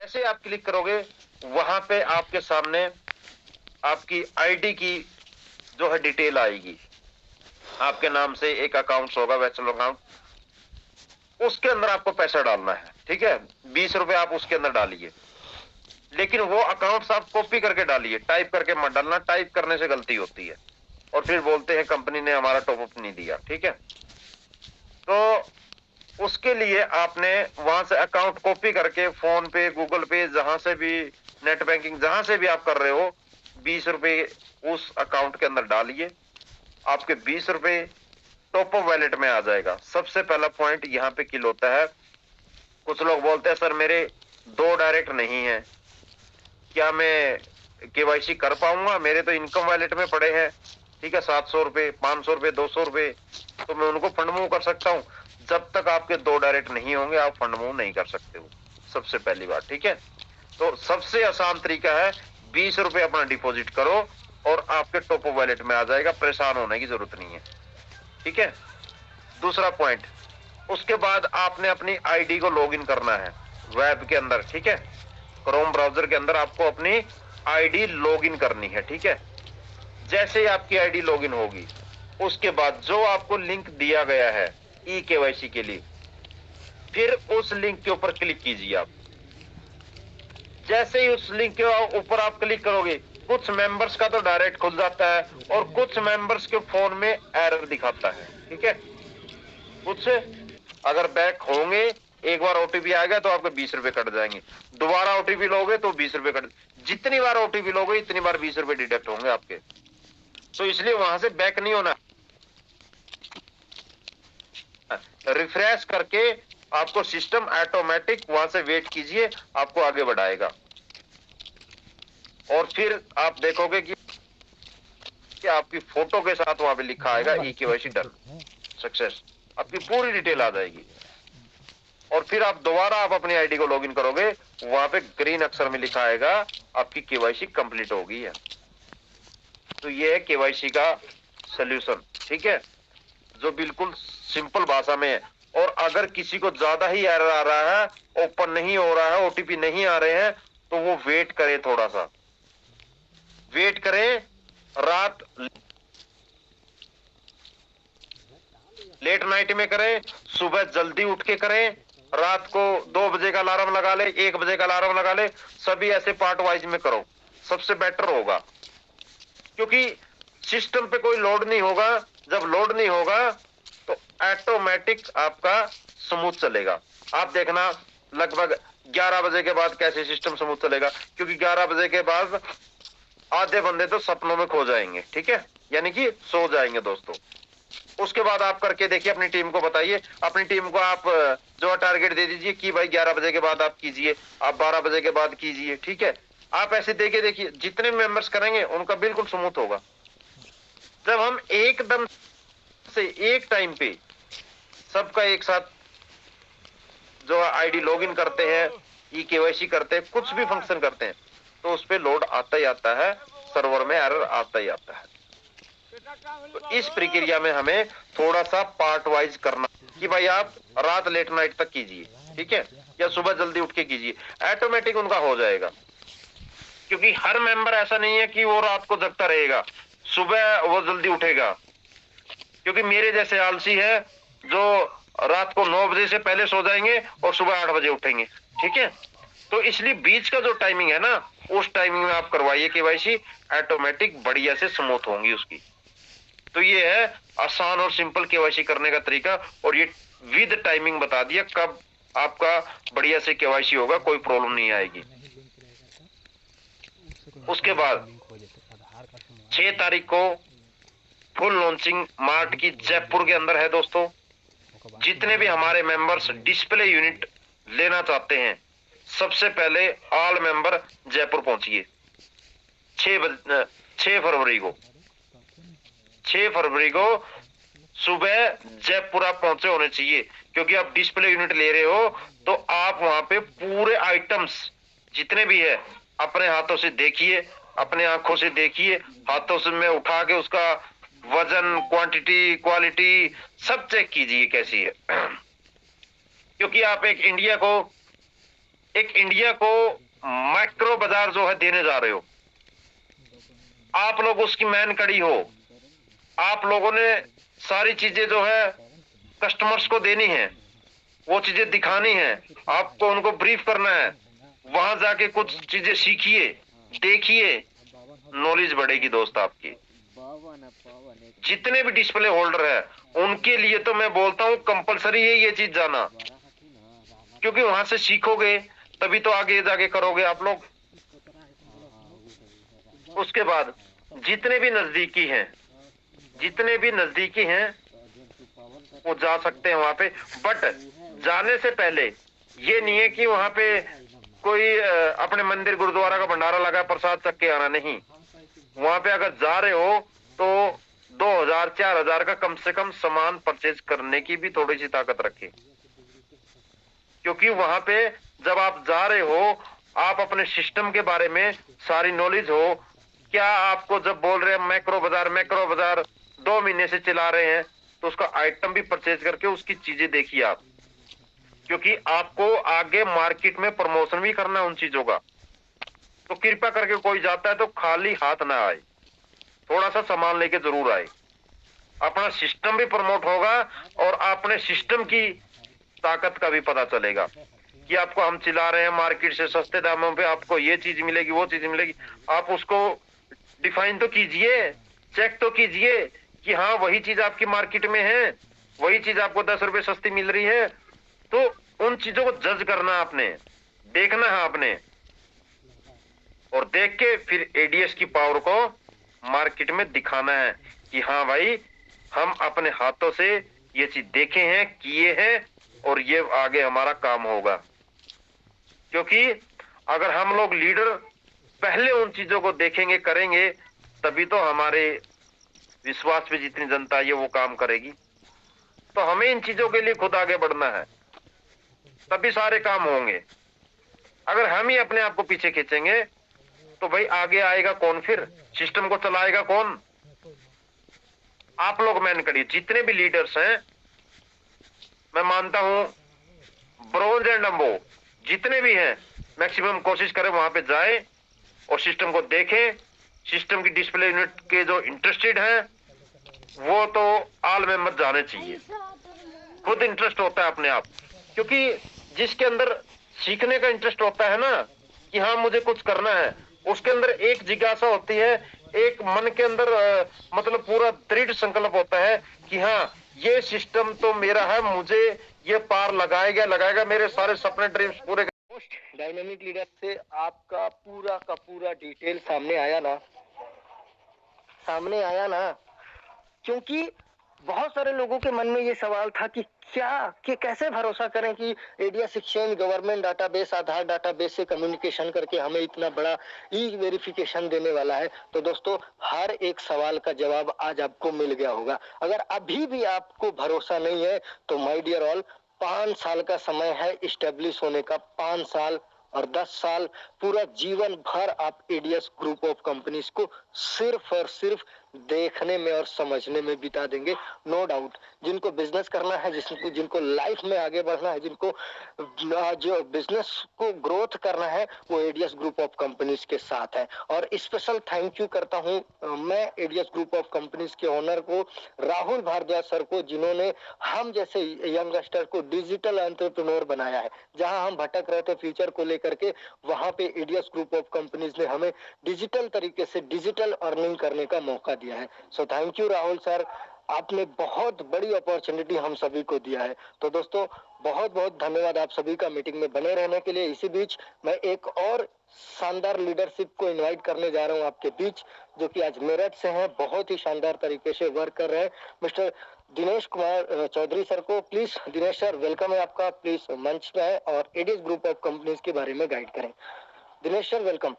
जैसे आप क्लिक करोगे वहां पे आपके सामने आपकी आईडी की जो है डिटेल आएगी। आपके नाम से एक अकाउंट होगा, वर्चुअल अकाउंट, उसके अंदर आपको पैसा डालना है। ठीक है, 20 रुपए आप उसके अंदर डालिए, लेकिन वो अकाउंट्स आप कॉपी करके डालिए, टाइप करके मत डालना। टाइप करने से गलती होती है और फिर बोलते हैं कंपनी ने हमारा टॉपअप नहीं दिया। ठीक है, तो उसके लिए आपने वहां से अकाउंट कॉपी करके फोन पे, गूगल पे, जहां से भी, नेट बैंकिंग जहां से भी आप कर रहे हो, 20 रुपए उस अकाउंट के अंदर डालिए। आपके 20 रुपए टॉपअप वॉलेट में आ जाएगा। सबसे पहला पॉइंट यहाँ पे किल होता है। कुछ लोग बोलते हैं सर मेरे 2 डायरेक्ट नहीं है, क्या मैं केवाईसी कर पाऊंगा? मेरे तो इनकम वॉलेट में पड़े हैं। ठीक है, 700 रुपए, 500 रुपए, 200 रुपए, तो मैं उनको फंड मूव कर सकता हूं। जब तक आपके 2 डायरेक्ट नहीं होंगे आप फंड मूव नहीं कर सकते हो, सबसे पहली बात। ठीक है, तो सबसे आसान तरीका है 20 रुपए अपना डिपॉजिट करो और आपके टॉपअप वॉलेट में आ जाएगा। परेशान होने की जरूरत नहीं है। ठीक है, दूसरा पॉइंट, उसके बाद आपने अपनी आईडी को लॉगिन करना है वेब के अंदर। ठीक है, क्रोम ब्राउजर के अंदर आपको अपनी आईडी लॉगिन करनी है। ठीक है, जैसे ही आपकी आईडी लॉगिन होगी उसके बाद जो आपको लिंक दिया गया है ई केवाईसी के लिए, फिर उस लिंक के ऊपर क्लिक कीजिए आप। जैसे ही उस लिंक के ऊपर आप क्लिक करोगे, कुछ मेंबर्स का तो डायरेक्ट खुल जाता है और कुछ मेंबर्स के फोन में एरर दिखाता है। ठीक है, कुछ अगर बैक होंगे, एक बार ओटीपी आएगा तो आपके 20 रुपए कट जाएंगे, दोबारा ओटीपी लोगे तो 20 रुपए कट, जितनी बार ओटीपी लोगे इतनी बार 20 रुपए डिडक्ट होंगे आपके। तो इसलिए वहां से बैक नहीं होना, रिफ्रेश करके आपको सिस्टम ऑटोमेटिक वहां से वेट कीजिए, आपको आगे बढ़ाएगा। और फिर आप देखोगे कि आपकी फोटो के साथ वहां पे लिखा आएगा ई केवाईसी डन सक्सेस, आपकी पूरी डिटेल आ जाएगी। और फिर आप दोबारा आप अपनी आईडी को लॉगिन करोगे, वहां पे ग्रीन अक्षर में लिखा आएगा आपकी केवाईसी कंप्लीट हो गई है। तो ये है केवाईसी का सॉल्यूशन। ठीक है, जो बिल्कुल सिंपल भाषा में है। और अगर किसी को ज्यादा ही एरर आ रहा है, ओपन नहीं हो रहा है, ओटीपी नहीं आ रहे हैं, तो वो वेट करे, थोड़ा सा वेट करें। रात लेट नाइट में करें, सुबह जल्दी उठ के करें, रात को 2 बजे का अलार्म लगा ले, 1 बजे का अलार्म लगा ले, सभी ऐसे पार्ट वाइज में करो, सबसे बेटर होगा। क्योंकि सिस्टम पे कोई लोड नहीं होगा, जब लोड नहीं होगा तो ऑटोमेटिक आपका स्मूथ चलेगा। आप देखना लगभग 11 बजे के बाद कैसे सिस्टम स्मूथ चलेगा, क्योंकि 11 बजे के बाद आधे बंदे तो सपनों में खो जाएंगे। ठीक है, यानी कि सो जाएंगे दोस्तों। उसके बाद आप करके देखिए, अपनी टीम को बताइए, अपनी टीम को आप जो टारगेट दे दीजिए कि भाई 11 बजे के बाद आप कीजिए, आप 12 बजे के बाद कीजिए। ठीक है, आप ऐसे देके देखिए, जितने मेंबर्स करेंगे उनका बिल्कुल स्मूथ होगा। जब हम एकदम से एक टाइम पे सबका एक साथ जो आईडी लॉगिन करते हैं, ई केवाईसी करते हैं, कुछ भी फंक्शन करते हैं, तो उस पे लोड आता ही आता है, सर्वर में एरर आता ही आता है। तो इस प्रक्रिया में हमें थोड़ा सा पार्ट वाइज करना कि भाई आप रात लेट नाइट तक कीजिए। ठीक है, या सुबह जल्दी उठ के कीजिए, ऑटोमेटिक उनका हो जाएगा। क्योंकि हर मेंबर ऐसा नहीं है कि वो रात को जगता रहेगा, सुबह वो जल्दी उठेगा। क्योंकि मेरे जैसे आलसी है जो रात को 9 बजे से पहले सो जाएंगे और सुबह 8 बजे उठेंगे। ठीक है, तो इसलिए बीच का जो टाइमिंग है ना, उस टाइमिंग में आप करवाइए केवाईसी, ऑटोमेटिक बढ़िया से स्मूथ होंगी उसकी। तो ये है आसान और सिंपल केवाईसी करने का तरीका, और ये विद टाइमिंग बता दिया कब आपका बढ़िया से केवाईसी होगा, कोई प्रॉब्लम नहीं आएगी। उसके बाद 6 तारीख को फुल लॉन्चिंग मार्ट की जयपुर के अंदर है दोस्तों। जितने भी हमारे मेंबर्स डिस्प्ले यूनिट लेना चाहते हैं, सबसे पहले ऑल मेंबर जयपुर पहुंचिए 6 फरवरी को। 6 फरवरी को सुबह जयपुर आप पहुंचे होने चाहिए, क्योंकि आप डिस्प्ले यूनिट ले रहे हो तो आप वहां पे पूरे आइटम्स जितने भी है अपने हाथों से देखिए, अपने आंखों से देखिए, हाथों से में उठा के उसका वजन, क्वांटिटी, क्वालिटी सब चेक कीजिए कैसी है। क्योंकि आप एक इंडिया को एक इंडिया को माइक्रो बाजार जो है देने जा रहे हो, आप लोग उसकी मैन कड़ी हो, आप लोगों ने सारी चीजें जो है कस्टमर्स को देनी है, वो चीजें दिखानी है, आपको उनको ब्रीफ करना है, वहां जाके कुछ चीजें सीखिए, देखिए, नॉलेज बढ़ेगी दोस्त आपकी। जितने भी डिस्प्ले होल्डर है उनके लिए तो मैं बोलता हूं कंपलसरी है ये चीज जाना, क्योंकि वहां से सीखोगे तभी तो आगे जाके करोगे आप लोग। उसके बाद जितने भी नजदीकी हैं, जितने भी नजदीकी हैं वो जा सकते हैं वहां पे, बट जाने से पहले ये नहीं है कि वहां पे कोई अपने मंदिर गुरुद्वारा का भंडारा लगा प्रसाद चख के आना, नहीं। वहां पे अगर जा रहे हो तो 2000-4000 का कम से कम सामान परचेज करने की भी थोड़ी सी ताकत रखें, क्योंकि वहां पे जब आप जा रहे हो आप अपने सिस्टम के बारे में सारी नॉलेज हो। क्या आपको जब बोल रहे हैं मैक्रो बाजार 2 महीने से चला रहे हैं तो उसका आइटम भी परचेज करके उसकी चीजें देखिए आप, क्योंकि आपको आगे मार्केट में प्रमोशन भी करना है उन चीजों का। तो कृपया करके कोई जाता है तो खाली हाथ ना आए, थोड़ा सा सामान लेके जरूर आए, अपना सिस्टम भी प्रमोट होगा और अपने सिस्टम की ताकत का भी पता चलेगा कि आपको हम चिल्ला रहे हैं मार्केट से सस्ते दामों पे आपको ये चीज मिलेगी वो चीज मिलेगी। आप उसको डिफाइन तो कीजिए, चेक तो कीजिए कि हाँ वही चीज आपकी मार्केट में है, वही चीज आपको 10 रुपए सस्ती मिल रही है। तो उन चीजों को जज करना आपने, देखना है आपने, और देख के फिर एडीएस की पावर को मार्केट में दिखाना है कि हाँ भाई हम अपने हाथों से ये चीज देखे हैं, किए हैं, और ये आगे हमारा काम होगा। क्योंकि अगर हम लोग लीडर पहले उन चीजों को देखेंगे, करेंगे, तभी तो हमारे विश्वास पे जितनी जनता है वो काम करेगी। तो हमें इन चीजों के लिए खुद आगे बढ़ना है, तभी सारे काम होंगे। अगर हम ही अपने आप को पीछे खींचेंगे तो भाई आगे आएगा कौन, फिर सिस्टम को चलाएगा कौन? आप लोग मैन करिए, जितने भी लीडर्स हैं, मैं मानता हूं ब्रोंज एंड अम्बो जितने भी हैं, मैक्सिमम कोशिश करें वहां पे जाए और सिस्टम को देखें। सिस्टम की डिस्प्ले यूनिट के जो इंटरेस्टेड हैं वो तो आल में मत जाने चाहिए, खुद इंटरेस्ट होता है अपने आप, क्योंकि जिसके अंदर सीखने का इंटरेस्ट होता है ना कि हाँ मुझे कुछ करना है, उसके अंदर एक जिज्ञासा होती है, एक मन के अंदर मतलब पूरा दृढ़ संकल्प होता है कि हाँ ये सिस्टम तो मेरा है, मुझे ये पार लगाएगा लगाएगा, मेरे सारे सपने ड्रीम्स पूरे। मोस्ट डायनेमिक लीडर से आपका पूरा का पूरा डिटेल सामने आया ना, क्योंकि बहुत सारे लोगों के मन में ये सवाल था कि कैसे भरोसा करें कि एडीएस एक्सचेंज गवर्नमेंट डाटाबेस, आधार डाटाबेस से कम्युनिकेशन करके हमें इतना बड़ा ई वेरिफिकेशन देने वाला है। तो दोस्तों हर एक सवाल का जवाब आज आपको मिल गया होगा। अगर अभी भी आपको भरोसा नहीं है तो माय डियर ऑल, 5 साल का समय है इस्टेब्लिश होने का, 5 साल और 10 साल, पूरा जीवन भर आप एडीएस ग्रुप ऑफ कंपनीज को सिर्फ और सिर्फ देखने में और समझने में बिता देंगे। नो डाउट, जिनको बिजनेस करना है, जिनको लाइफ में आगे बढ़ना है, जिनको जो बिजनेस को ग्रोथ करना है, वो एडीएस ग्रुप ऑफ कंपनीज के साथ है। और स्पेशल थैंक यू करता हूं मैं एडीएस ग्रुप ऑफ कंपनीज के ओनर को, राहुल भारद्वाज सर को, जिन्होंने हम जैसे यंगस्टर को डिजिटल एंटरप्रेन्योर बनाया है। जहां हम भटक रहे थे फ्यूचर को लेकर के, वहां पे एडीएस ग्रुप ऑफ कंपनीज ने हमें डिजिटल तरीके से डिजिटल अर्निंग करने का मौका दिया है। So thank you Rahul sir, आपने बहुत बड़ी अपॉर्चुनिटी हम सभी को दिया है। तो दोस्तों बहुत बहुत धन्यवाद आप सभी का मीटिंग में बने रहने के लिए। इसी बीच मैं एक और शानदार लीडरशिप को इनवाइट करने जा रहा हूं आपके बीच, जो कि आज मेरठ से हैं, बहुत ही शानदार तरीके से वर्क कर रहे हैं, मिस्टर दिनेश कुमार चौधरी सर को। प्लीज दिनेश सर, वेलकम है आपका, प्लीज मंच पे है और एडीएस ग्रुप ऑफ कंपनीज के बारे में गाइड करें। Dinesh sir welcome.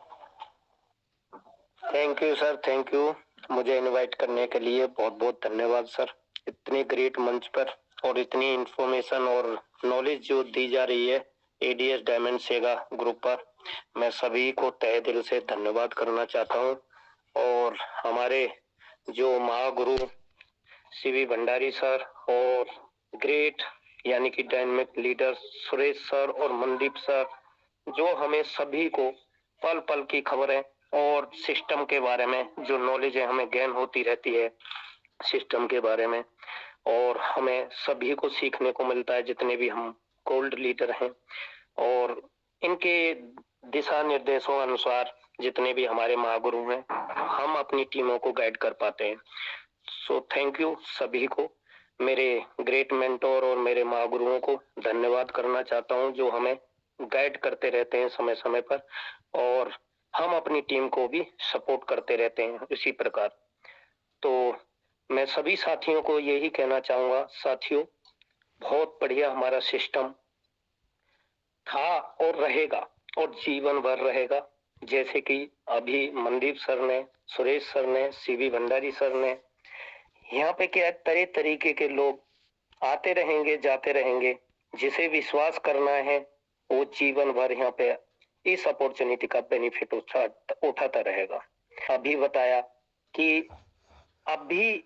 Thank you sir, thank you. मुझे इनवाइट करने के लिए बहुत बहुत धन्यवाद सर। इतने ग्रेट मंच पर और इतनी इंफॉर्मेशन और नॉलेज जो दी जा रही है एडीएस डायमंड सेगा ग्रुप पर, मैं सभी को तहे दिल से धन्यवाद करना चाहता हूं। और हमारे जो महागुरु सीवी भंडारी सर और ग्रेट यानी कि डायनेमिक लीडर सुरेश सर और मनदीप सर, जो हमें सभी को पल पल की खबरें और सिस्टम के बारे में जो नॉलेज है हमें गेन होती रहती है सिस्टम के बारे में, और हमें सभी को सीखने को मिलता है जितने भी हम गोल्ड लीडर हैं, और इनके दिशा निर्देशों अनुसार जितने भी हमारे महागुरु हैं हम अपनी टीमों को गाइड कर पाते हैं। सो थैंक यू सभी को, मेरे ग्रेट मेंटोर और मेरे महागुरुओं को धन्यवाद करना चाहता हूं जो हमें गाइड करते रहते हैं समय समय पर, और हम अपनी टीम को भी सपोर्ट करते रहते हैं इसी प्रकार। तो मैं सभी साथियों को यही कहना चाहूंगा, साथियों बहुत बढ़िया हमारा सिस्टम था और रहेगा और जीवन भर रहेगा। जैसे कि अभी मनदीप सर ने, सुरेश सर ने, सीवी भंडारी सर ने, यहाँ पे क्या तरह तरीके के लोग आते रहेंगे जाते रहेंगे, जिसे विश्वास करना है वो जीवन भर यहाँ पे इस अपॉर्चुनिटी का बेनिफिट उठाता रहेगा। अभी बताया कि अभी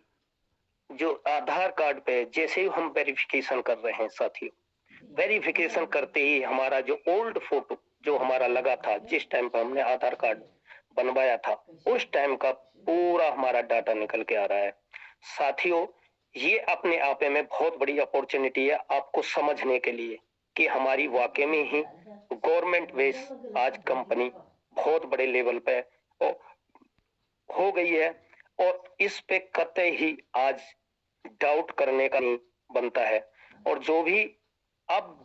जो आधार कार्ड पे जैसे ही हम वेरिफिकेशन कर रहे हैं साथियों, वेरिफिकेशन करते ही हमारा जो ओल्ड फोटो जो हमारा लगा था जिस टाइम पर हमने आधार कार्ड बनवाया था उस टाइम का पूरा हमारा डाटा निकल के आ रहा है। साथियों ये अपने आप में बहुत बड़ी अपॉर्चुनिटी है आपको समझने के लिए कि हमारी वाकई में ही गवर्नमेंट बेस आज कंपनी बहुत बड़े लेवल पे हो गई है, और इस पे कतई ही आज डाउट करने का नहीं बनता है। और जो भी अब